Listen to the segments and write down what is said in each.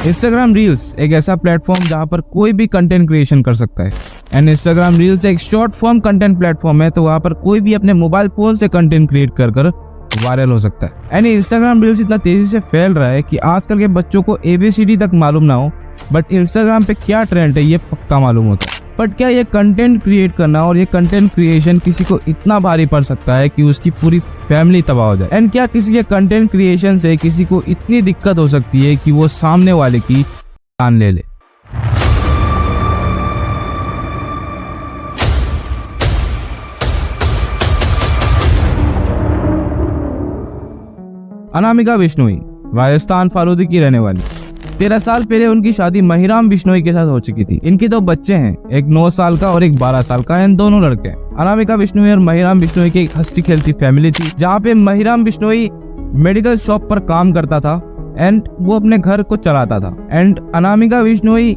Instagram reels एक ऐसा platform जहां पर कोई भी कंटेंट क्रिएशन कर सकता है। एंड इंस्टाग्राम रील्स एक शॉर्ट फॉर्म कंटेंट प्लेटफॉर्म है, तो वहां पर कोई भी अपने मोबाइल फोन से कंटेंट क्रिएट कर वायरल हो सकता है। एंड इंस्टाग्राम रील्स इतना तेजी से फैल रहा है कि आजकल के बच्चों को ABCD तक मालूम ना हो, बट इंस्टाग्राम पे क्या ट्रेंड है ये पक्का मालूम होता है। बट क्या ये कंटेंट क्रिएट करना और ये कंटेंट क्रिएशन किसी को इतना भारी पड़ सकता है कि उसकी पूरी फैमिली तबाह हो जाए? एंड क्या किसी के कंटेंट क्रिएशन से किसी को इतनी दिक्कत हो सकती है कि वो सामने वाले की जान ले ले? अनामिका बिश्नोई राजस्थान फालूदी की रहने वाली। 13 साल पहले उनकी शादी महिराम बिश्नोई के साथ हो चुकी थी। इनके 2 बच्चे हैं, एक 9 साल का और एक 12 साल का। इन दोनों लड़के हैं। अनामिका बिश्नोई और महिराम बिश्नोई की एक हंसती खेलती फैमिली थी, जहाँ पे महिराम बिश्नोई मेडिकल शॉप पर काम करता था एंड वो अपने घर को चलाता था। एंड अनामिका बिश्नोई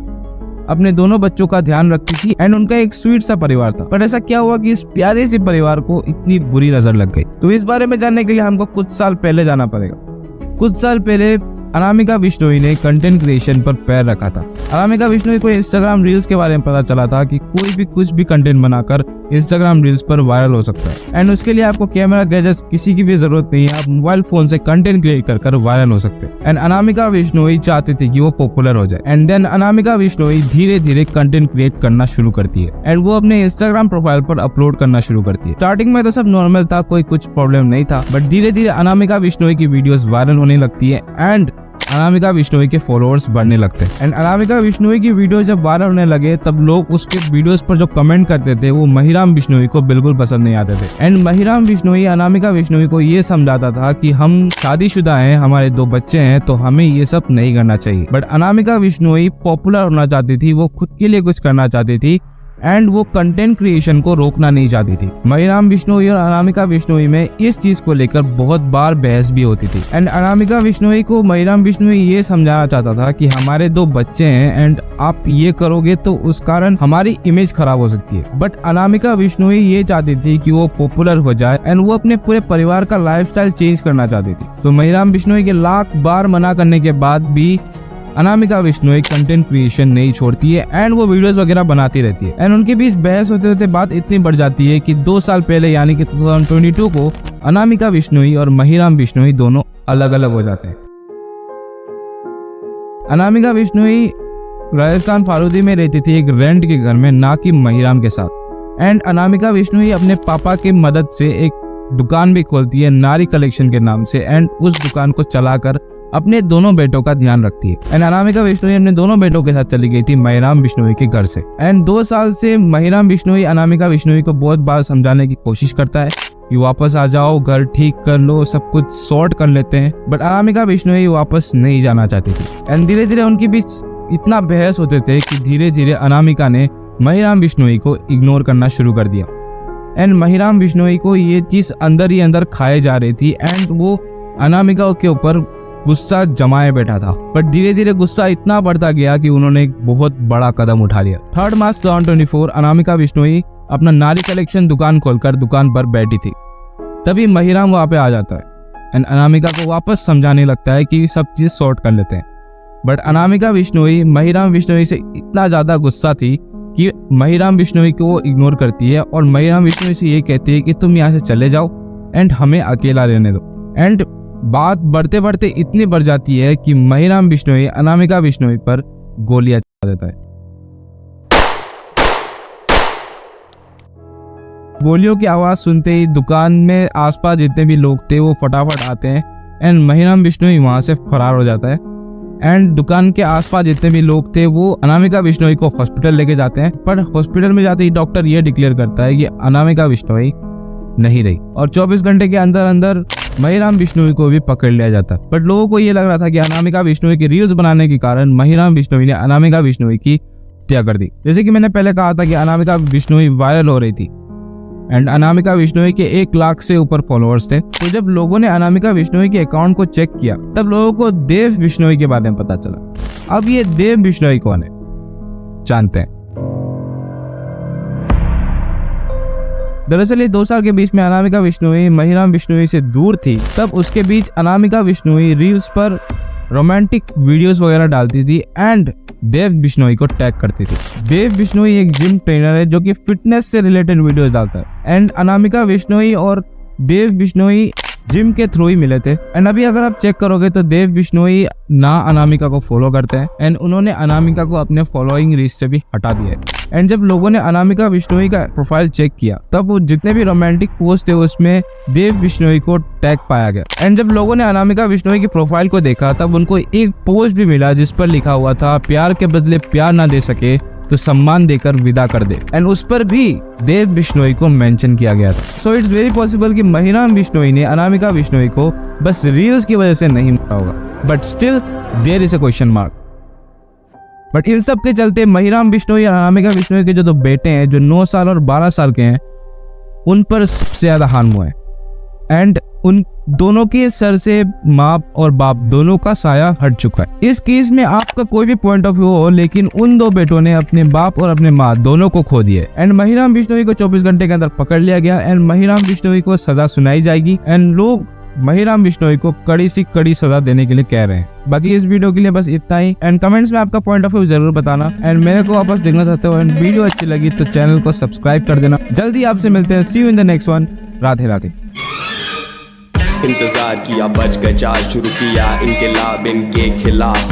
अपने दोनों बच्चों का ध्यान रखती थी एंड उनका एक स्वीट सा परिवार था। पर ऐसा क्या हुआ कि इस प्यारे से परिवार को इतनी बुरी नजर लग गई? तो इस बारे में जानने के लिए हमको कुछ साल पहले जाना पड़ेगा। कुछ साल पहले अनामिका बिश्नोई ने कंटेंट क्रिएशन पर पैर रखा था। अनामिका बिश्नोई को इंस्टाग्राम रील्स के बारे में पता चला था कि कोई भी कुछ भी कंटेंट बनाकर इंस्टाग्राम रील्स पर वायरल हो सकता है। एंड उसके लिए आपको कैमरा गैजेट्स किसी की भी जरूरत नहीं है, आप मोबाइल फोन से कंटेंट क्रिएट कर वायरल हो सकते हैं। एंड अनामिका बिश्नोई चाहती थी कि वो पॉपुलर हो जाए। एंड देन अनामिका बिश्नोई धीरे धीरे कंटेंट क्रिएट करना शुरू करती है एंड वो अपने इंस्टाग्राम प्रोफाइल पर अपलोड करना शुरू करती है। स्टार्टिंग में तो सब नॉर्मल था, कोई कुछ प्रॉब्लम नहीं था, बट धीरे धीरे अनामिका बिश्नोई की वीडियोस वायरल होने लगती है एंड अनामिका बिश्नोई के फॉलोअर्स बढ़ने लगते हैं। एंड अनामिका बिश्नोई की वीडियो जब वायरल होने लगे तब लोग उसके वीडियोस पर जो कमेंट करते थे वो महिराम बिश्नोई को बिल्कुल पसंद नहीं आते थे। एंड महिराम बिश्नोई अनामिका बिश्नोई को ये समझाता था कि हम शादीशुदा हैं, हमारे 2 बच्चे हैं, तो हमें ये सब नहीं करना चाहिए। बट अनामिका बिश्नोई पॉपुलर होना चाहती थी, वो खुद के लिए कुछ करना चाहती थी एंड वो कंटेंट क्रिएशन को रोकना नहीं चाहती थी। महिराम बिश्नोई और अनामिका बिश्नोई में इस चीज को लेकर बहुत बार बहस भी होती थी। एंड अनामिका बिश्नोई को महिराम बिश्नोई ये समझाना चाहता था कि हमारे 2 बच्चे हैं एंड आप ये करोगे तो उस कारण हमारी इमेज खराब हो सकती है। बट अनामिका बिश्नोई ये चाहती थी कि वो पॉपुलर हो जाए एंड वो अपने पूरे परिवार का लाइफस्टाइल चेंज करना चाहती थी। तो महिराम बिश्नोई के लाख बार मना करने के बाद भी अनामिका बिश्नोई कंटेंट क्रिएशन नहीं छोड़ती है एंड वो वीडियोस वगैरह बनाती रहती है। एंड उनके बीच बहस होते होते बात इतनी बढ़ जाती है कि 2 साल पहले यानी कि 2022 को अनामिका बिश्नोई और महिराम बिश्नोई दोनों अलग अलग हो जाते हैं। अनामिका बिश्नोई राजस्थान फालूदी में रहती थी एक रेंट के घर में, ना कि महिराम के साथ। एंड अनामिका बिश्नोई अपने पापा की मदद से एक दुकान भी खोलती है नारी कलेक्शन के नाम से एंड उस दुकान को चलाकर अपने दोनों बेटों का ध्यान रखती है। एंड अनामिका बिश्नोई अपने दोनों बेटों के साथ चली गई थी महिराम बिश्नोई के घर से। एंड 2 साल से महिराम बिश्नोई अनामिका बिश्नोई को बहुत बार समझाने की कोशिश करता है कि वापस आ जाओ, घर ठीक कर लो, सब कुछ सॉर्ट कर लेते हैं, बट अनामिका बिश्नोई वापस नहीं जाना चाहती थी। एंड धीरे धीरे उनके बीच इतना बहस होते थे कि धीरे धीरे अनामिका ने महिराम बिश्नोई को इग्नोर करना शुरू कर दिया। एंड महिराम बिश्नोई को ये चीज अंदर ही अंदर खाए जा रही थी एंड वो अनामिका के ऊपर गुस्सा जमाए बैठा था। बट धीरे धीरे गुस्सा इतना बढ़ता गया कि उन्होंने एक बहुत बड़ा कदम उठा लिया। 3 मार्च 2024 अनामिका बिश्नोई अपना नारी कलेक्शन दुकान खोलकर दुकान पर बैठी थी, तभी महिराम वहां पे आ जाता है एंड अनामिका को वापस समझाने लगता है कि सब चीज सॉर्ट कर लेते हैं। बट अनामिका बिश्नोई महिराम बिश्नोई से इतना ज्यादा गुस्सा थी कि महिराम बिश्नोई को वो इग्नोर करती है और महिराम बिश्नोई से ये कहती है कि तुम यहाँ से चले जाओ एंड हमें अकेला रहने दो। एंड बात बढ़ते बढ़ते इतनी बढ़ जाती है कि महिराम बिश्नोई अनामिका बिश्नोई पर गोलियां चला देता है। गोलियों की आवाज सुनते ही दुकान में आसपास जितने भी लोग थे वो फटाफट आते हैं एंड महिराम बिश्नोई वहां से फरार हो जाता है। एंड दुकान के आसपास जितने भी लोग थे वो अनामिका बिश्नोई को हॉस्पिटल लेके जाते हैं, पर हॉस्पिटल में जाते ही डॉक्टर ये डिक्लेयर करता है कि अनामिका बिश्नोई नहीं रही और 24 घंटे के अंदर अंदर महिराम बिश्नोई को भी पकड़ लिया जाता। बट लोगों को ये लग रहा था कि अनामिका बिश्नोई की रील्स बनाने के कारण महिराम बिश्नोई ने अनामिका बिश्नोई की हत्या कर दी। जैसे कि मैंने पहले कहा था कि अनामिका बिश्नोई वायरल हो रही थी एंड अनामिका बिश्नोई के 1 लाख से ऊपर फॉलोअर्स थे। तो जब लोगों ने अनामिका बिश्नोई के अकाउंट को चेक किया तब लोगों को देव बिश्नोई के बारे में पता चला। अब ये देव बिश्नोई कौन है जानते हैं। दरअसल ये 2 साल के बीच में अनामिका बिश्नोई महिराम बिश्नोई से दूर थी, तब उसके बीच अनामिका बिश्नोई रील्स पर रोमांटिक वीडियोस वगैरह डालती थी एंड देव बिश्नोई को टैग करती थी। देव बिश्नोई एक जिम ट्रेनर है जो कि फिटनेस से रिलेटेड वीडियोस डालता है एंड अनामिका बिश्नोई और देव बिश्नोई जिम के थ्रू ही मिले थे। एंड अभी अगर आप चेक करोगे तो देव बिश्नोई ना अनामिका को फॉलो करते हैं एंड उन्होंने अनामिका को अपने फॉलोइंग लिस्ट से भी हटा दिया है। एंड जब लोगों ने अनामिका बिश्नोई का प्रोफाइल चेक किया तब वो जितने भी रोमांटिक पोस्ट थे उसमें देव बिश्नोई को टैग पाया गया। एंड जब लोगों ने अनामिका बिश्नोई की प्रोफाइल को देखा तब उनको एक पोस्ट भी मिला जिस पर लिखा हुआ था, प्यार के बदले प्यार ना दे सके तो सम्मान देकर विदा कर दे। एंड उस पर भी देव बिश्नोई को मेंशन किया गया था। सो इट्स वेरी पॉसिबल कि महिराम बिश्नोई ने अनामिका बिश्नोई को बस रील्स की वजह से नहीं मारा होगा, but still there is a question mark. But इन सब के चलते महिराम बिश्नोई और अनामिका बिश्नोई के जो दो बेटे हैं जो 9 साल और 12 साल के हैं उन पर सबसे ज्यादा हार्म हुआ है। एंड उन दोनों के सर से माँ और बाप दोनों का साया हट चुका है। इस केस में आपका कोई भी पॉइंट ऑफ व्यू हो, लेकिन उन दो बेटों ने अपने बाप और अपने माँ दोनों को खो दिए। एंड महिराम बिश्नोई को 24 घंटे के अंदर पकड़ लिया गया एंड महिराम बिश्नोई को सजा सुनाई जाएगी एंड लोग महिराम बिश्नोई को कड़ी सी कड़ी सजा देने के लिए कह रहे हैं। बाकी इस वीडियो के लिए बस इतना ही एंड कमेंट्स में आपका पॉइंट ऑफ व्यू जरूर बताना एंड मेरे को वापस देखना चाहते हो एंड वीडियो अच्छी लगी तो चैनल को सब्सक्राइब कर देना। जल्दी आपसे मिलते हैं, see you in the next one. Radhe Radhe. इंतजार किया, बज गए 4, शुरू किया इनके लाभ इनके खिलाफ।